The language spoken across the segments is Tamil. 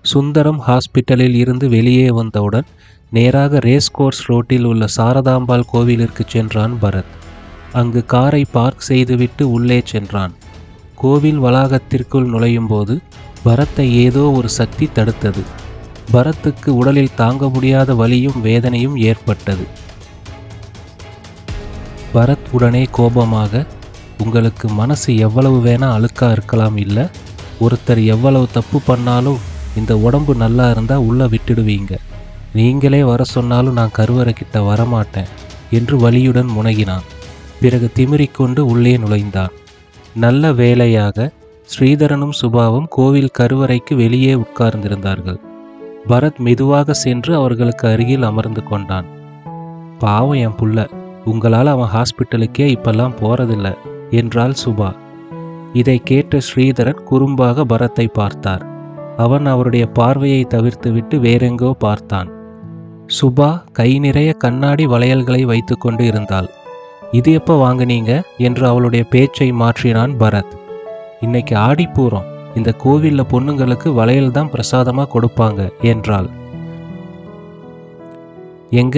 சுந்தரம் ஹாஸ்பிட்டலில் இருந்து வெளியே வந்தவுடன் நேராக ரேஸ் கோர்ஸ் ரோட்டில் உள்ள சாரதாம்பாள் கோவிலிற்கு சென்றான் பரத். அங்கு காரை பார்க் செய்துவிட்டு உள்ளே சென்றான். கோவில் வளாகத்திற்குள் நுழையும் போது பரத்தை ஏதோ ஒரு சக்தி தடுத்தது. பரத்துக்கு உடலில் தாங்க முடியாத வலியும் வேதனையும் ஏற்பட்டது. பரத் உடனே கோபமாக, உங்களுக்கு மனசு எவ்வளவு வேணா அழுக்கா இருக்கலாம், இல்லை ஒருத்தர் எவ்வளவு தப்பு பண்ணாலும் இந்த உடம்பு நல்லா இருந்தால் உள்ளே விட்டுடுவீங்க, நீங்களே வர சொன்னாலும் நான் கருவறைக்கிட்ட வரமாட்டேன் என்று வலியுடன் முனகினான். பிறகு திமிரிக்கொண்டு உள்ளே நுழைந்தான். நல்ல வேளையாக ஸ்ரீதரனும் சுபாவும் கோவில் கருவறைக்கு வெளியே உட்கார்ந்திருந்தார்கள். பரத் மெதுவாக சென்று அவர்களுக்கு அருகில் அமர்ந்து கொண்டான். பாவம் என் புள்ள, உங்களால் அவன் ஹாஸ்பிட்டலுக்கே இப்பெல்லாம் போறதில்லை என்றாள் சுபா. இதை கேட்ட ஸ்ரீதரன் குறும்பாக பரத்தை பார்த்தார். அவன் அவருடைய பார்வையை தவிர்த்துவிட்டு வேறெங்கோ பார்த்தான். சுபா கை நிறைய கண்ணாடி வளையல்களை வைத்து கொண்டு இருந்தாள். இது எப்போ வாங்குனீங்க என்று அவளுடைய பேச்சை மாற்றினான் பரத். இன்னைக்கு ஆடிப்பூரம், இந்த கோவிலில் பொண்ணுங்களுக்கு வளையல் தான் பிரசாதமாக கொடுப்பாங்க என்றாள். எங்க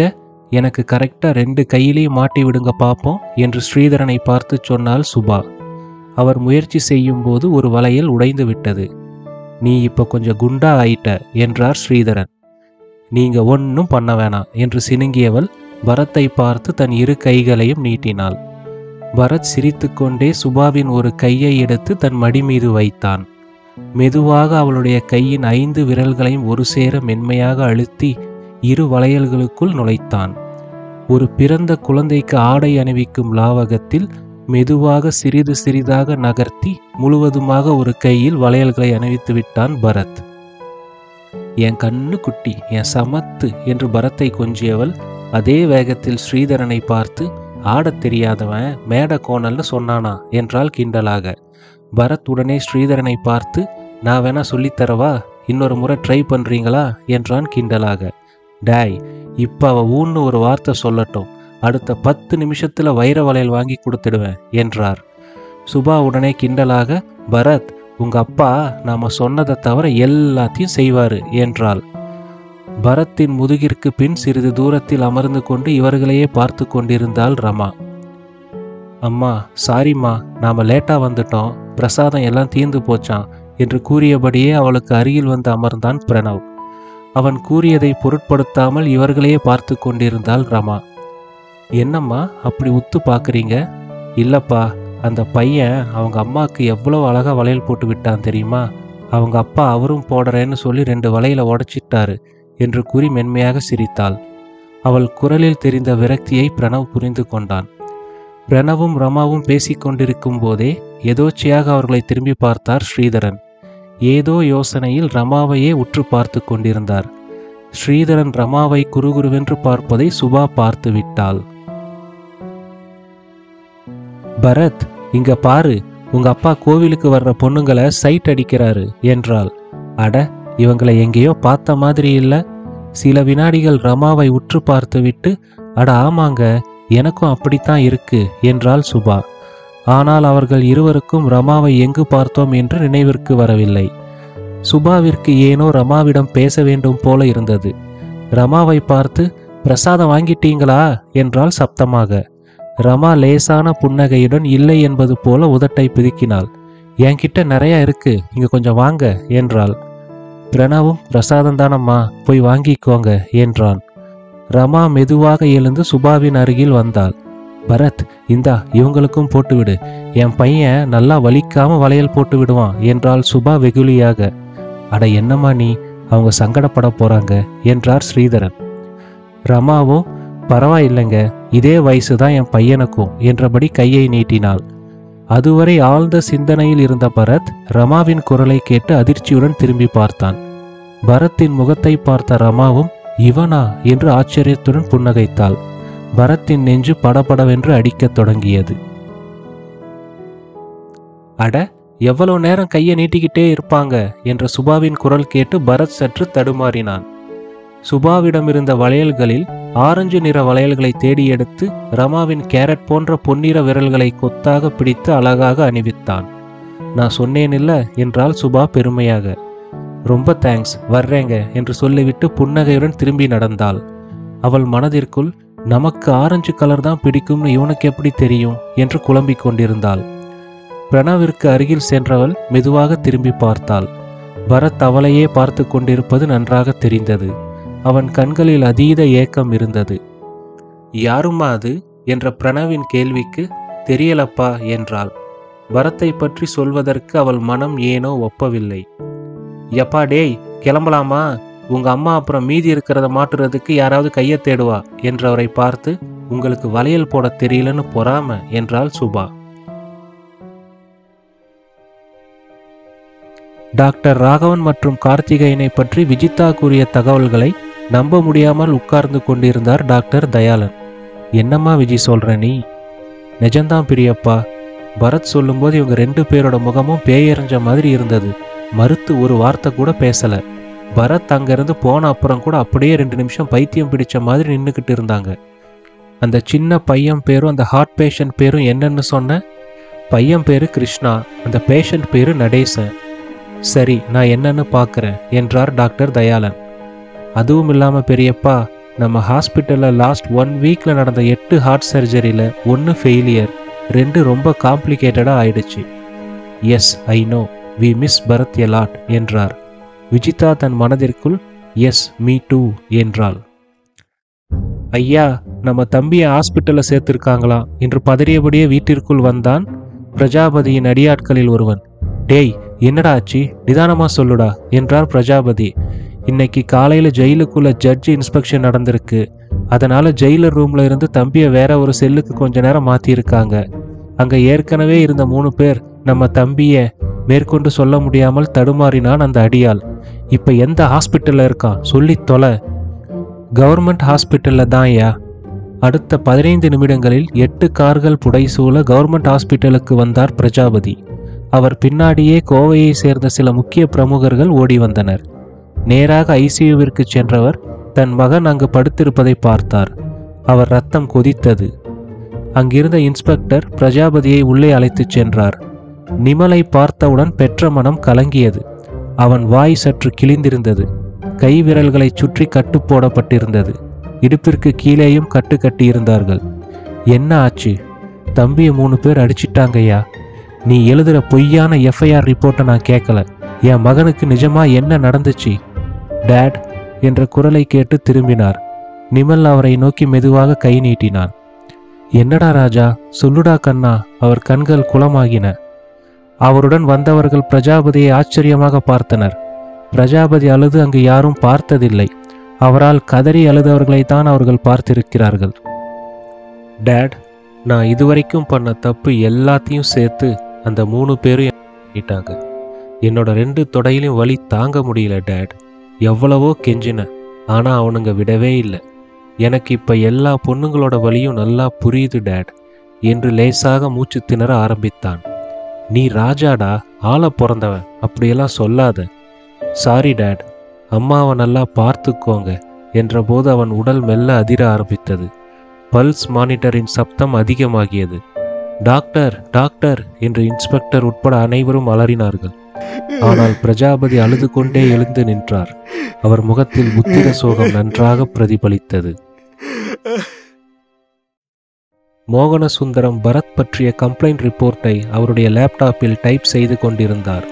எனக்கு கரெக்டாக 2 கையிலையும் மாட்டி விடுங்க பார்ப்போம் என்று ஸ்ரீதரனை பார்த்து சொன்னாள் சுபா. அவர் முயற்சி செய்யும் போது ஒரு வளையல் உடைந்து விட்டது. நீ இப்போ கொஞ்சம் குண்டா ஆயிட்ட என்றார் ஸ்ரீதரன். நீங்க ஒன்றும் பண்ண வேணாம் என்று சினுங்கியவள் பரத்தை பார்த்து தன் 2 கைகளையும் நீட்டினாள். பரத் சிரித்துக்கொண்டே சுபாவின் ஒரு கையை எடுத்து தன் மடி மீது வைத்தான். மெதுவாக அவளுடைய கையின் 5 விரல்களையும் ஒரு சேர மென்மையாக அழுத்தி 2 வளையல்களுக்குள் நுழைத்தான். ஒரு பிறந்த குழந்தைக்கு ஆடை அணிவிக்கும் லாவகத்தில் மெதுவாக சிறிது சிறிதாக நகர்த்தி முழுவதுமாக ஒரு கையில் வளையல்களை அணிவித்து விட்டான் பரத். என் கண்ணு குட்டி, என் சமத்து என்று பரத்தை கொஞ்சியவள் அதே வேகத்தில் ஸ்ரீதரனை பார்த்து, ஆடத் தெரியாதவன் மேட கோணல்னு சொன்னானா என்றால் கிண்டலாக. பரத் உடனே ஸ்ரீதரனை பார்த்து, நான் வேணா சொல்லித்தரவா, இன்னொரு முறை ட்ரை பண்றீங்களா என்றான் கிண்டலாக. டாய், இப்போ அவ ஊன்னு ஒரு வார்த்தை சொல்லட்டும், அடுத்த 10 நிமிஷத்துல வைர வளையல் வாங்கி கொடுத்துடுவேன் என்றார். சுபா உடனே கிண்டலாக, பரத், உங்க அப்பா நாம சொன்னதை தவிர எல்லாத்தையும் செய்வாரு என்றாள். பரத்தின் முதுகிற்கு பின் சிறிது தூரத்தில் அமர்ந்து கொண்டு இவர்களையே பார்த்து கொண்டிருந்தாள் ரமா. அம்மா சாரிம்மா, நாம லேட்டா வந்துட்டோம், பிரசாதம் எல்லாம் தீர்ந்து போச்சான் என்று கூறியபடியே அவளுக்கு அருகில் வந்து அமர்ந்தான் பிரணவ். அவன் கூறியதை பொருட்படுத்தாமல் இவர்களையே பார்த்து கொண்டிருந்தாள் ரமா. என்னம்மா அப்படி உத்து பார்க்குறீங்க? இல்லப்பா, அந்த பையன் அவங்க அம்மாவுக்கு எவ்வளோ அழகா வளையல் போட்டு விட்டான் தெரியுமா, அவங்க அப்பா அவரும் போடுறேன்னு சொல்லி 2 வளையலை உடைச்சிட்டாரு என்று கூறி மென்மையாக சிரித்தாள். அவள் குரலில் தெரிந்த விரக்தியை பிரணவ் புரிந்து கொண்டான். பிரணவும் ரமாவும் பேசிக்கொண்டிருக்கும் போதே எதோச்சியாக அவர்களை திரும்பி பார்த்தார் ஸ்ரீதரன். ஏதோ யோசனையில் ரமாவையே உற்று பார்த்து கொண்டிருந்தார். ஸ்ரீதரன் ரமாவை குறுகுருவென்று பார்ப்பதை சுபா பார்த்து விட்டாள். பரத், இங்க பாரு, உங்க அப்பா கோவிலுக்கு வர்ற பொண்ணுங்களை சைட் அடிக்கிறாரு என்றாள். அட, இவங்களை எங்கேயோ பார்த்த மாதிரி இல்ல. சில வினாடிகள் ரமாவை உற்று பார்த்துவிட்டு, அட ஆமாங்க, எனக்கும் அப்படித்தான் இருக்கு என்றாள் சுபா. ஆனால் அவர்கள் இருவருக்கும் ரமாவை எங்கு பார்த்தோம் என்று நினைவிற்கு வரவில்லை. சுபாவிற்கு ஏனோ ரமாவிடம் பேச வேண்டும் போல இருந்தது. ரமாவை பார்த்து, பிரசாதம் வாங்கிட்டீங்களா என்றாள் சப்தமாக. ரமா லேசான புன்னகையுடன் இல்லை என்பது போல உதட்டை பிதுக்கினாள். என்கிட்ட நிறைய இருக்கு, இங்க கொஞ்சம் வாங்க என்றாள். பிரணவும், பிரசாதம் தானம்மா, போய் வாங்கிக்கோங்க என்றான். ரமா மெதுவாக எழுந்து சுபாவின் அருகில் வந்தாள். பரத், இந்தா இவங்களுக்கும் போட்டுவிடு, என் பையன் நல்லா வலிக்காம வளையல் போட்டு விடுவான் என்றாள் சுபா வெகுளியாக. அட என்னம்மா நீ, அவங்க சங்கடப்பட போறாங்க என்றார் ஸ்ரீதரன். ரமாவோ, பரவாயில்லைங்க, இதே வயசுதான் என் பையனுக்கும் என்றபடி கையை நீட்டினாள். அதுவரை ஆழ்ந்த சிந்தனையில் இருந்த பரத் ரமாவின் குரலை கேட்டு அதிர்ச்சியுடன் திரும்பி பார்த்தான். பரத்தின் முகத்தை பார்த்த ரமாவும் இவனா என்று ஆச்சரியத்துடன் புன்னகைத்தாள். பரத்தின் நெஞ்சு படபடவென்று அடிக்கத் தொடங்கியது. அட, எவ்வளவு நேரம் கையை நீட்டிக்கிட்டே இருப்பாங்க என்ற சுபாவின் குரல் கேட்டு பரத் சற்று தடுமாறினான். சுபாவிடமிருந்த வளையல்களில் ஆரஞ்சு நிற வளையல்களை தேடி எடுத்து ரமாவின் கேரட் போன்ற பொன்னிற விரல்களை கொத்தாக பிடித்து அழகாக அணிவித்தான். நான் சொன்னேனில்ல என்றாள் சுபா பெருமையாக. ரொம்ப தேங்க்ஸ், வர்றேங்க என்று சொல்லிவிட்டு புன்னகையுடன் திரும்பி நடந்தாள். அவள் மனதிற்குள் நமக்கு ஆரஞ்சு கலர் தான் பிடிக்கும்னு இவனுக்கு எப்படி தெரியும் என்று குழம்பிக் கொண்டிருந்தாள். பிரணவிற்கு அருகில் சென்றவள் மெதுவாக திரும்பி பார்த்தாள். பரத் அவளையே பார்த்து கொண்டிருப்பது நன்றாக தெரிந்தது. அவன் கண்களில் அதீத ஏக்கம் இருந்தது. யாரும்மா அது என்ற பிரணவின் கேள்விக்கு தெரியலப்பா என்றாள். பரத்தை பற்றி சொல்வதற்கு அவள் மனம் ஏனோ ஒப்பவில்லை. எப்பா டேய், கிளம்பலாமா? உங்க அம்மா அப்புறம் மீதி இருக்கிறத மாட்டுறதுக்கு யாராவது கையை தேடுவா என்றவரை பார்த்து, உங்களுக்கு வளையல் போட தெரியலன்னு பொறாம என்றாள் சுபா. டாக்டர் ராகவன் மற்றும் கார்த்திகேயனை பற்றி விஜிதா கூறிய தகவல்களை நம்ப முடியாமல் உட்கார்ந்து கொண்டிருந்தார் டாக்டர் தயாளன். என்னம்மா விஜி சொல்ற நீ? நிஜம்தான் பிரியப்பா. பரத் சொல்லும்போது இவங்க 2 பேரோட முகமும் பேயறிஞ்ச மாதிரி இருந்தது. மறுத்து ஒரு வார்த்தை கூட பேசல. பரத் அங்கிருந்து போன அப்புறம் கூட அப்படியே 2 நிமிஷம் பைத்தியம் பிடிச்ச மாதிரி நின்றுக்கிட்டு இருந்தாங்க. அந்த சின்ன பையன் பேரும் அந்த ஹார்ட் பேஷண்ட் பேரும் என்னன்னு சொன்ன? பையன் பேரு கிருஷ்ணா, அந்த பேஷண்ட் பேரு நடேசன். சரி, நான் என்னன்னு பார்க்குறேன் என்றார் டாக்டர் தயாளன். அதுவும் இல்லாமல் பெரியப்பா, நம்ம ஹாஸ்பிட்டலில் லாஸ்ட் 1 வீக்கில் நடந்த 8 ஹார்ட் சர்ஜரியில் 1 ஃபெயிலியர், 2 ரொம்ப காம்ப்ளிகேட்டடாக ஆயிடுச்சு. Yes, I know, we miss Bharath a lot என்றார். விஜிதா தன் மனதிற்குள் எஸ், மீ டூ என்றாள். ஐயா, நம்ம தம்பியை ஹாஸ்பிட்டலில் சேர்த்துருக்காங்களாம் என்று பதறியபடியே வீட்டிற்குள் வந்தான் பிரஜாபதியின் அடியாட்களில் ஒருவன். டேய், என்னடா ஆச்சு? நிதானமா சொல்லுடா என்றார் பிரஜாபதி. இன்னைக்கு காலையில் ஜெயிலுக்குள்ள ஜட்ஜ் இன்ஸ்பெக்ஷன் நடந்திருக்கு. அதனால ஜெயிலர் ரூம்ல இருந்து தம்பியை வேற ஒரு செல்லுக்கு கொஞ்ச நேரம் மாற்றியிருக்காங்க. அங்க ஏற்கனவே இருந்த 3 பேர் நம்ம தம்பியை மேற்கொண்டு சொல்ல முடியாமல் தடுமாறினான் அந்த அடியாள். இப்ப எந்த ஹாஸ்பிட்டல்ல இருக்கான் சொல்லி தொலை. கவர்மெண்ட் ஹாஸ்பிட்டல்ல தான் ஐயா. அடுத்த 15 நிமிடங்களில் 8 கார்கள் புடைசூழ கவர்மெண்ட் ஹாஸ்பிட்டலுக்கு வந்தார் பிரஜாபதி. அவர் பின்னாடியே கோவையை சேர்ந்த சில முக்கிய பிரமுகர்கள் ஓடி வந்தனர். நேராக ஐசியூவிற்கு சென்றவர் தன் மகன் அங்கு படுத்திருப்பதை பார்த்தார். அவர் ரத்தம் கொதித்தது. அங்கிருந்த இன்ஸ்பெக்டர் பிரஜாபதியை உள்ளே அழைத்துச் சென்றார். நிமலை பார்த்தவுடன் பெற்ற மனம் கலங்கியது. அவன் வாய் சற்று கிழிந்திருந்தது. கை விரல்களை சுற்றி கட்டு போடப்பட்டிருந்தது. இடுப்பிற்கு கீழேயும் கட்டு கட்டியிருந்தார்கள். என்ன ஆச்சு? தம்பியை 3 பேர் அடிச்சிட்டாங்கய்யா. நீ எழுதுற பொய்யான எஃப்ஐஆர் ரிப்போர்ட்டை நான் கேட்கல. என் மகனுக்கு நிஜமா என்ன நடந்துச்சு? டேட் என்ற குரலை கேட்டு திரும்பினார். நிமல் அவரை நோக்கி மெதுவாக கை நீட்டினான். என்னடா ராஜா, சொல்லுடா கண்ணா. அவர் கண்கள் குளமாகின. அவருடன் வந்தவர்கள் பிரஜாபதியை ஆச்சரியமாக பார்த்தனர். பிரஜாபதி அழுது அங்கு யாரும் பார்த்ததில்லை. அவரால் கதறி அழுதவர்களைத்தான் அவர்கள் பார்த்திருக்கிறார்கள். டேட், நான் இதுவரைக்கும் பண்ண தப்பு எல்லாத்தையும் சேர்த்து அந்த 3 பேரும் பண்ணிட்டாங்க. என்னோட 2 தொடையிலும் வலி தாங்க முடியல டேட். எவ்வளவோ கெஞ்சின, ஆனா அவனுங்க விடவே இல்லை. எனக்கு இப்ப எல்லா பொண்ணுங்களோட வலியும் நல்லா புரியுது டேட் என்று லேசாக மூச்சு திணற ஆரம்பித்தான். நீ ராஜாடா, ஆள பிறந்தவன், அப்படியெல்லாம் சொல்லாத. சாரி டேட், அம்மாவை நல்லா பார்த்துக்கோங்க என்றபோது அவன் உடல் மெல்ல அதிர ஆரம்பித்தது. பல்ஸ் மானிட்டரின் சப்தம் அதிகமாகியது. டாக்டர், டாக்டர் என்று இன்ஸ்பெக்டர் உட்பட அனைவரும் அலறினார்கள். ஆனால் பிரஜாபதி அழுது கொண்டே எழுந்து நின்றார். அவர் முகத்தில் புத்திர சோகம் நன்றாக பிரதிபலித்தது. மோகனசுந்தரம் பரத் பற்றிய கம்ப்ளைண்ட் ரிப்போர்ட்டை அவருடைய லேப்டாப்பில் டைப் செய்து கொண்டிருந்தார்.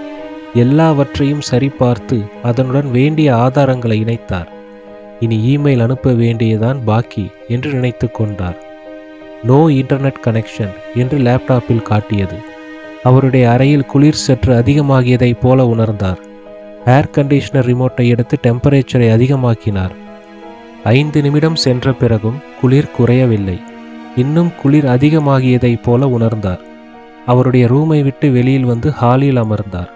எல்லாவற்றையும் சரிபார்த்து அதனுடன் வேண்டிய ஆதாரங்களை இணைத்தார். இனி இமெயில் அனுப்ப வேண்டியதான் பாக்கி என்று நினைத்து கொண்டார். நோ இன்டர்நெட் கனெக்ஷன் என்று லேப்டாப்பில் காட்டியது. அவருடைய அறையில் குளிர் சற்று அதிகமாகியதை போல உணர்ந்தார். ஏர் கண்டிஷனர் ரிமோட்டை எடுத்து டெம்பரேச்சரை அதிகமாக்கினார். 5 நிமிடம் சென்ற பிறகும் குளிர் குறையவில்லை. இன்னும் குளிர் அதிகமாகியதை போல உணர்ந்தார். அவருடைய ரூமை விட்டு வெளியில் வந்து ஹாலில் அமர்ந்தார்.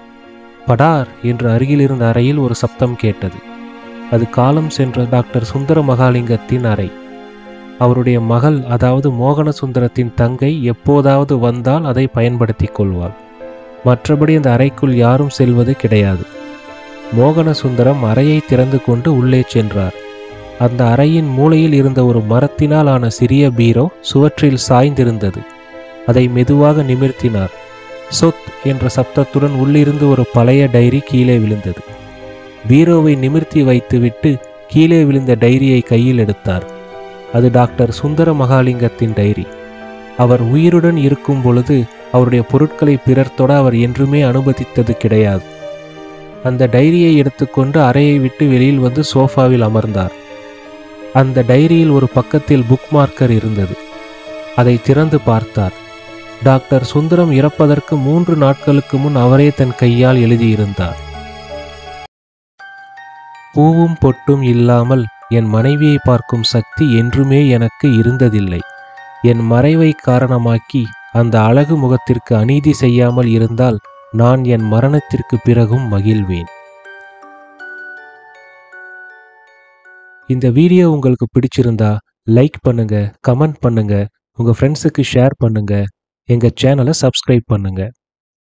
படார் என்று அருகில் இருந்த அறையில் ஒரு சப்தம் கேட்டது. அது காலம் சென்ற டாக்டர் சுந்தர மகாலிங்கத்தின் அறை. அவருடைய மகள், அதாவது மோகன சுந்தரத்தின் தங்கை எப்போதாவது வந்தால் அதை பயன்படுத்தி கொள்வாள். மற்றபடி அந்த அறைக்குள் யாரும் செல்வது கிடையாது. மோகன சுந்தரம் அறையை திறந்து கொண்டு உள்ளே சென்றார். அந்த அறையின் மூலையில் இருந்த ஒரு மரத்தினால் ஆன சிறிய பீரோ சுவற்றில் சாய்ந்திருந்தது. அதை மெதுவாக நிமிர்த்தினார். சொத் என்ற சப்தத்துடன் உள்ளிருந்து ஒரு பழைய டைரி கீழே விழுந்தது. பீரோவை நிமிர்த்தி வைத்துவிட்டு கீழே விழுந்த டைரியை கையில் எடுத்தார். அது டாக்டர் சுந்தர மகாலிங்கத்தின் டைரி. அவர் உயிருடன் இருக்கும் பொழுது அவருடைய பொருட்களை பிறர் தொட அவர் என்றுமே அனுமதித்தது கிடையாது. அந்த டைரியை எடுத்துக்கொண்டு அறையை விட்டு வெளியில் வந்து சோஃபாவில் அமர்ந்தார். அந்த டைரியில் ஒரு பக்கத்தில் புக் மார்க்கர் இருந்தது. அதை திறந்து பார்த்தார். டாக்டர் சுந்தரம் இறப்பதற்கு 3 நாட்களுக்கு முன் அவரே தன் கையால் எழுதியிருந்தார். பூவும் பொட்டும் இல்லாமல் என் மனைவியை பார்க்கும் சக்தி என்றுமே எனக்கு இருந்ததில்லை. என் மறைவை காரணமாக்கி அந்த அழகு முகத்திற்கு அநீதி செய்யாமல் இருந்தால் நான் என் மரணத்திற்கு பிறகும் மகிழ்வேன். இந்த வீடியோ உங்களுக்கு பிடிச்சிருந்தா லைக் பண்ணுங்க, கமெண்ட் பண்ணுங்க, உங்க ஃப்ரெண்ட்ஸுக்கு ஷேர் பண்ணுங்க, எங்க சேனலை சப்ஸ்கிரைப் பண்ணுங்க.